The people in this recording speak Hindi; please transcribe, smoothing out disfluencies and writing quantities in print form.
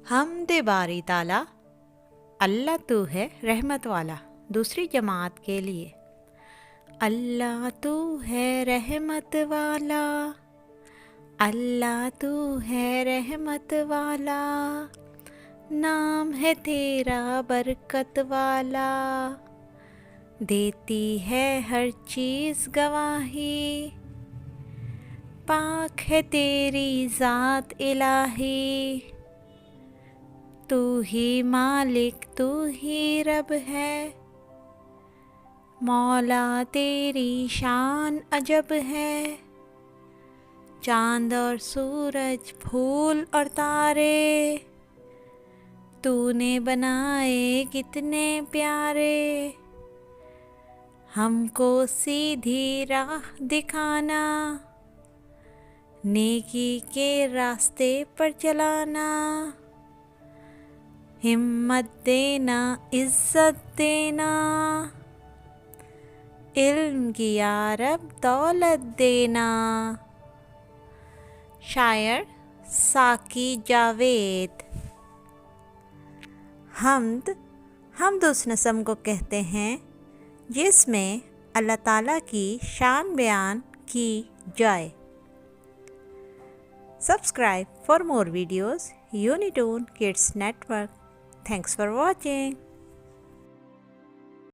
हमद बारी ताला, अल्लाह तू है रहमत वाला। दूसरी जमात के लिए, अल्लाह तू है रहमत वाला, अल्लाह तू है रहमत वाला, नाम है तेरा बरकत वाला, देती है हर चीज़ गवाही, पाक है तेरी ज़ात इलाही, तू ही मालिक तू ही रब है, मौला तेरी शान अजब है, चांद और सूरज फूल और तारे, तूने बनाए कितने प्यारे, हमको सीधी राह दिखाना, नेकी के रास्ते पर चलाना, हिम्मत देना इज्जत देना, इल्म की या रब दौलत देना। शायर साकी जावेद। हमद उस नस्म को कहते हैं जिसमें अल्लाह ताला की शान बयान की जाए। Subscribe for more videos. Unitone Kids Network. Thanks for watching.